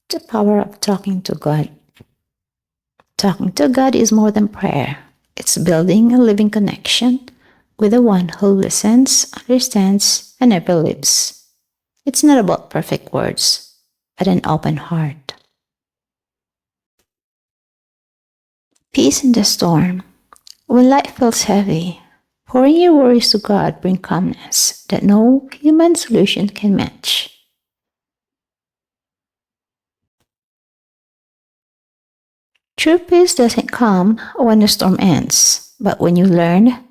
The power of talking to God. Talking to God is more than prayer. It's building a living connection with the one who listens, understands, and never leaves. It's not about perfect words, but an open heart. Peace in the storm. When life feels heavy, pouring your worries to God brings calmness that no human solution can match. True peace doesn't come when the storm ends, but when you learn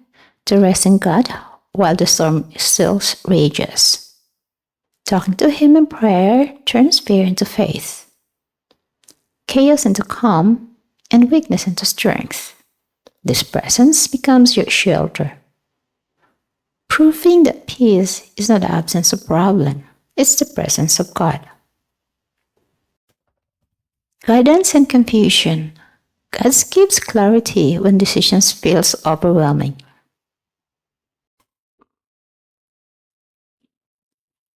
to rest in God while the storm still rages. Talking to Him in prayer turns fear into faith, chaos into calm, and weakness into strength. This presence becomes your shelter, proving that peace is not the absence of problem, it's the presence of God. Guidance and confusion. God gives clarity when decisions feels overwhelming.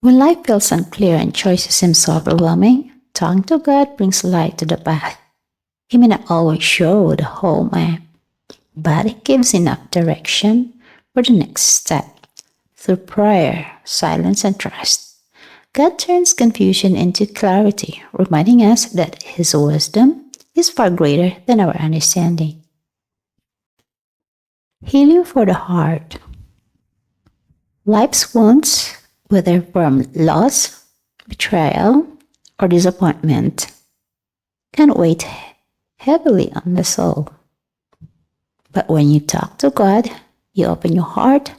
When life feels unclear and choices seem overwhelming, talking to God brings light to the path. He may not always show the whole map, but He gives enough direction for the next step. Through prayer, silence, and trust, God turns confusion into clarity, reminding us that His wisdom is far greater than our understanding. Healing for the heart. Life's wounds, whether from loss, betrayal, or disappointment, can weigh heavily on the soul. But when you talk to God, you open your heart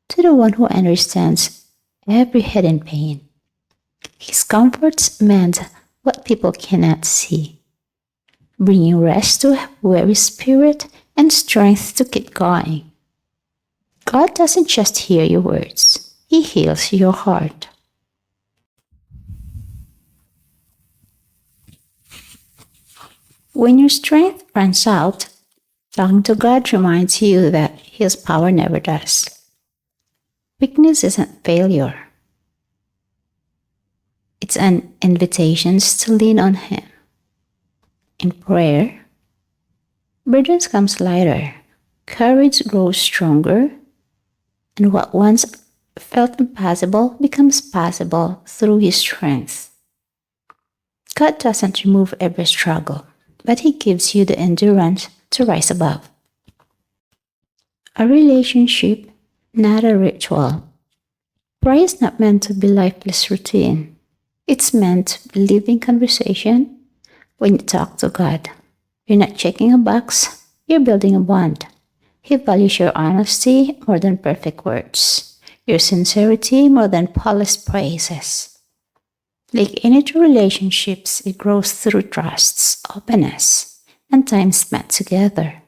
to the one who understands every hidden pain. His comforts mend what people cannot see, bringing rest to a weary spirit and strength to keep going. God doesn't just hear your words, He heals your heart. When your strength runs out, talking to God reminds you that His power never does. Weakness isn't failure. It's an invitation to lean on Him. In prayer, burdens comes lighter, courage grows stronger, and what once felt impossible becomes possible through His strength. God doesn't remove every struggle, but He gives you the endurance to rise above. A relationship, not a ritual. Prayer is not meant to be lifeless routine. It's meant to be living conversation. When you talk to God, you're not checking a box, you're building a bond. He values your honesty more than perfect words, your sincerity more than polished praises. Like any true relationships, it grows through trusts, openness, and time spent together.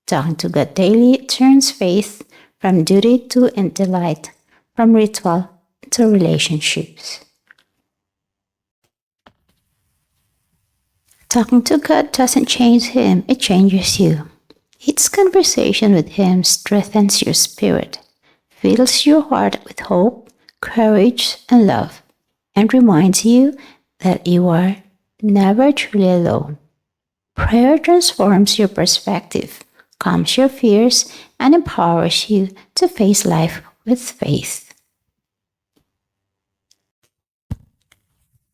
Talking to God daily turns faith from duty to delight, from ritual to relationships. Talking to God doesn't change Him, it changes you. Each conversation with Him strengthens your spirit, fills your heart with hope, courage, and love, and reminds you that you are never truly alone. Prayer transforms your perspective, calms your fears, and empowers you to face life with faith.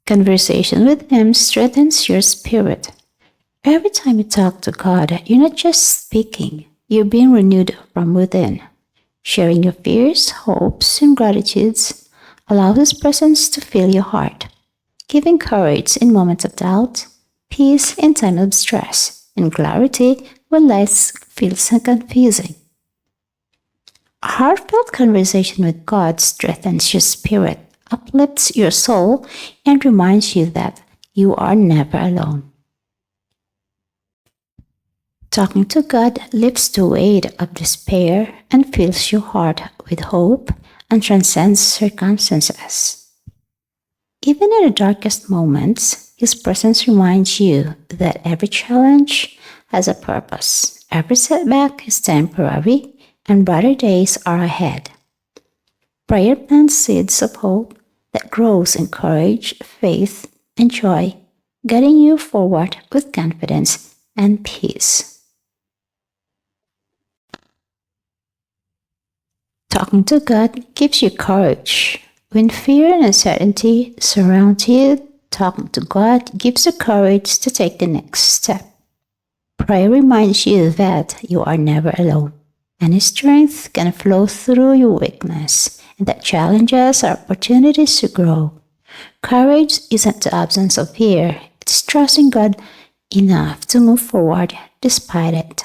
Conversation with Him strengthens your spirit. Every time you talk to God, you're not just speaking, you're being renewed from within. Sharing your fears, hopes, and gratitudes allow His presence to fill your heart, giving courage in moments of doubt, peace in time of stress, and clarity when life feels confusing. A heartfelt conversation with God strengthens your spirit, uplifts your soul, and reminds you that you are never alone. Talking to God lifts the weight of despair and fills your heart with hope and transcends circumstances. Even in the darkest moments, His presence reminds you that every challenge has a purpose, every setback is temporary, and brighter days are ahead. Prayer plants seeds of hope that grows in courage, faith, and joy, guiding you forward with confidence and peace. Talking to God gives you courage. When fear and uncertainty surround you, talking to God gives you courage to take the next step. Prayer reminds you that you are never alone, and His strength can flow through your weakness, and that challenges are opportunities to grow. Courage isn't the absence of fear, it's trusting God enough to move forward despite it.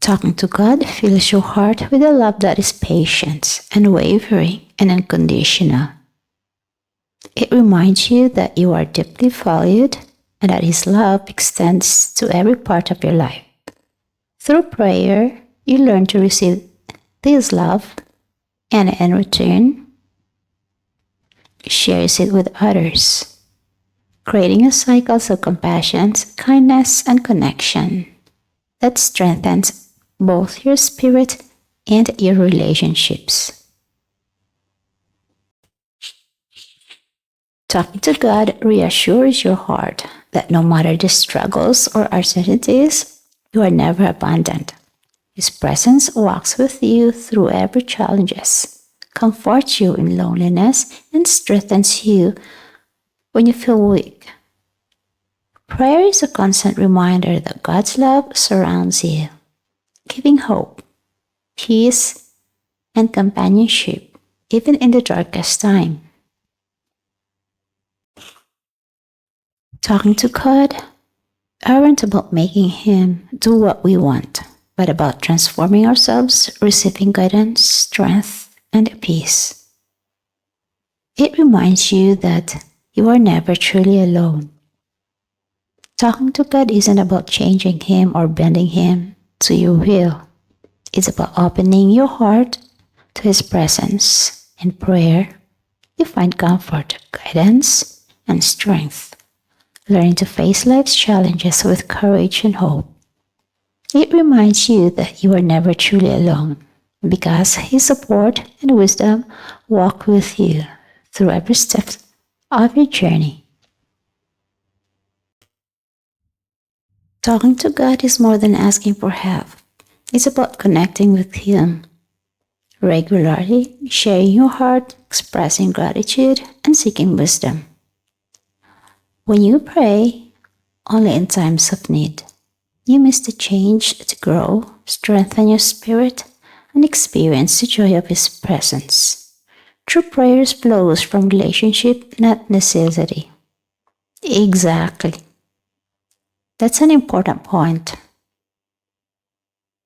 Talking to God fills your heart with a love that is patient, unwavering, and unconditional. It reminds you that you are deeply valued and that His love extends to every part of your life. Through prayer, you learn to receive this love and in return, shares it with others, creating a cycle of compassion, kindness, and connection that strengthens both your spirit and your relationships. Talking to God reassures your heart that no matter the struggles or uncertainties, you are never abandoned. His presence walks with you through every challenges, comforts you in loneliness, and strengthens you when you feel weak. Prayer is a constant reminder that God's love surrounds you, giving hope, peace, and companionship, even in the darkest time. Talking to God aren't about making Him do what we want, but about transforming ourselves, receiving guidance, strength, and peace. It reminds you that you are never truly alone. Talking to God isn't about changing Him or bending Him to your will. It's about opening your heart to His presence. In prayer, you find comfort, guidance, and strength. Learning to face life's challenges with courage and hope. It reminds you that you are never truly alone because His support and wisdom walk with you through every step of your journey. Talking to God is more than asking for help. It's about connecting with Him regularly, sharing your heart, expressing gratitude, and seeking wisdom. When you pray, only in times of need, you miss the change to grow, strengthen your spirit, and experience the joy of His presence. True prayers flows from relationship, not necessity. Exactly. That's an important point.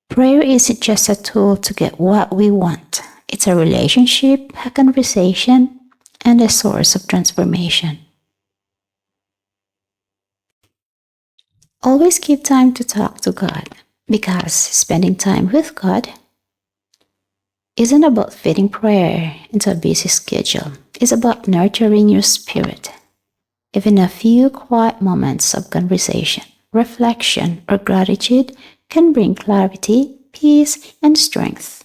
Prayer isn't just a tool to get what we want. It's a relationship, a conversation, and a source of transformation. Always keep time to talk to God because spending time with God isn't about fitting prayer into a busy schedule. It's about nurturing your spirit. Even a few quiet moments of conversation, reflection, or gratitude can bring clarity, peace, and strength.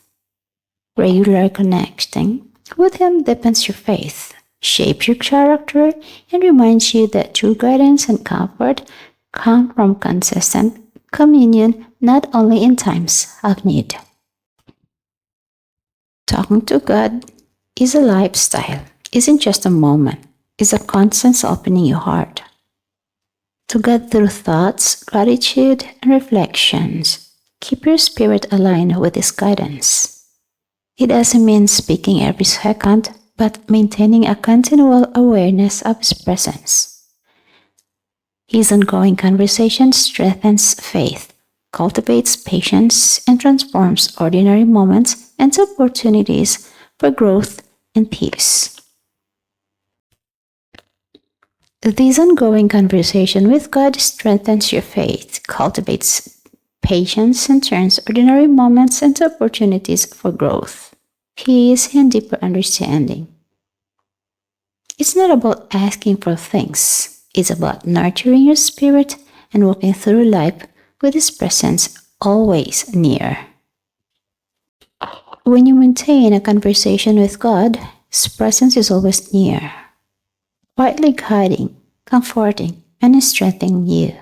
Regular connecting with Him deepens your faith, shapes your character, and reminds you that true guidance and comfort come from consistent communion, not only in times of need. Talking to God is a lifestyle, isn't just a moment, it's a constant opening your heart to God through thoughts, gratitude, and reflections. Keep your spirit aligned with His guidance. It doesn't mean speaking every second, but maintaining a continual awareness of His presence. His ongoing conversation strengthens faith, cultivates patience, and transforms ordinary moments into opportunities for growth and peace. This ongoing conversation with God strengthens your faith, cultivates patience, and turns ordinary moments into opportunities for growth, peace, and deeper understanding. It's not about asking for things, it's about nurturing your spirit and walking through life with His presence always near. When you maintain a conversation with God, His presence is always near. quietly guiding, comforting, and strengthening you.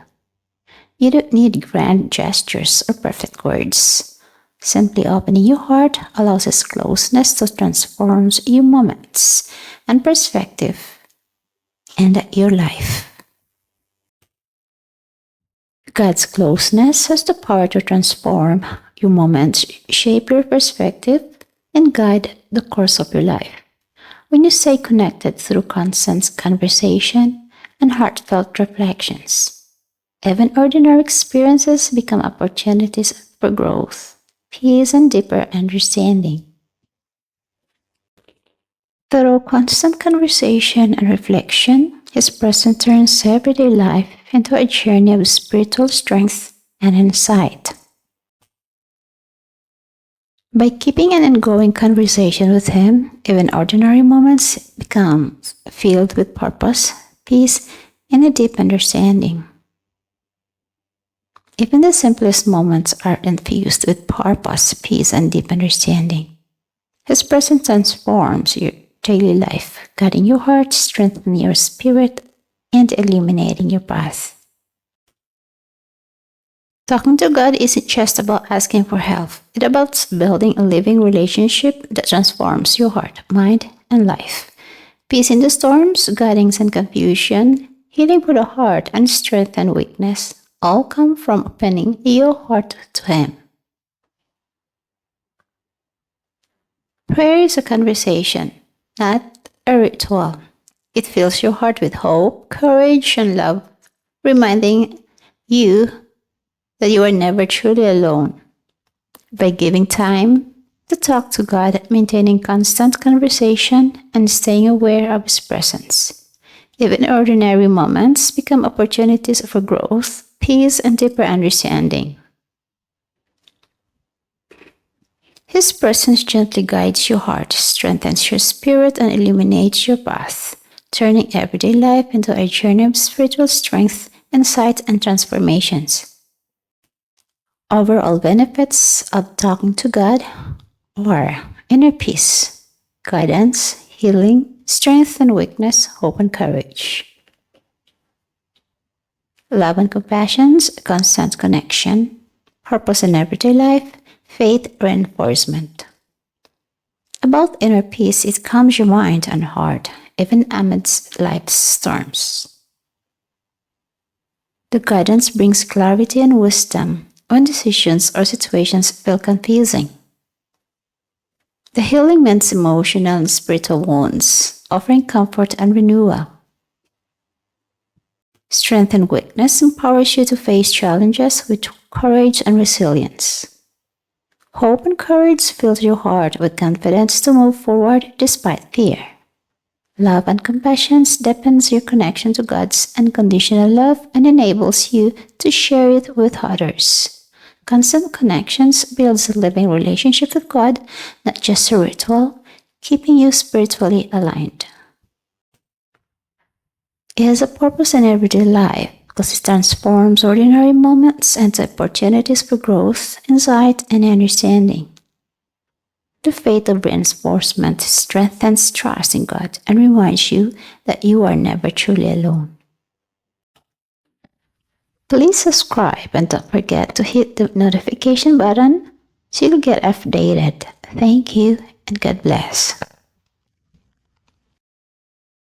You don't need grand gestures or perfect words. Simply opening your heart allows His closeness to transform your moments and perspective and your life. God's closeness has the power to transform your moments, shape your perspective, and guide the course of your life. When you stay connected through constant conversation and heartfelt reflections, even ordinary experiences become opportunities for growth, peace, and deeper understanding. Through constant conversation and reflection, His presence turns everyday life into a journey of spiritual strength and insight. By keeping an ongoing conversation with Him, even ordinary moments become filled with purpose, peace, and a deep understanding. Even the simplest moments are infused with purpose, peace, and deep understanding. His presence transforms your daily life, guiding your heart, strengthening your spirit, and illuminating your path. Talking to God isn't just about asking for help. It's about building a living relationship that transforms your heart, mind, and life. Peace in the storms, guidance and confusion, healing for the heart, and strength and weakness all come from opening your heart to Him. Prayer is a conversation, not a ritual. It fills your heart with hope, courage, and love, reminding you that you are never truly alone. By giving time to talk to God, maintaining constant conversation, and staying aware of His presence, even ordinary moments become opportunities for growth, peace, and deeper understanding. His presence gently guides your heart, strengthens your spirit, and illuminates your path, turning everyday life into a journey of spiritual strength, insight, and transformations. Overall benefits of talking to God are inner peace, guidance, healing, strength and weakness, hope and courage. Love and compassion, constant connection, purpose in everyday life, faith reinforcement. About inner peace, it calms your mind and heart, even amidst life's storms. The guidance brings clarity and wisdom when decisions or situations feel confusing. The healing mends emotional and spiritual wounds, offering comfort and renewal. Strength and weakness empowers you to face challenges with courage and resilience. Hope and courage fills your heart with confidence to move forward despite fear. Love and compassion deepens your connection to God's unconditional love and enables you to share it with others. Constant connections builds a living relationship with God, not just a ritual, keeping you spiritually aligned. It has a purpose in everyday life because it transforms ordinary moments into opportunities for growth, insight, and understanding. The faith of reinforcement strengthens trust in God and reminds you that you are never truly alone. Please subscribe and don't forget to hit the notification button so you'll get updated. Thank you and God bless.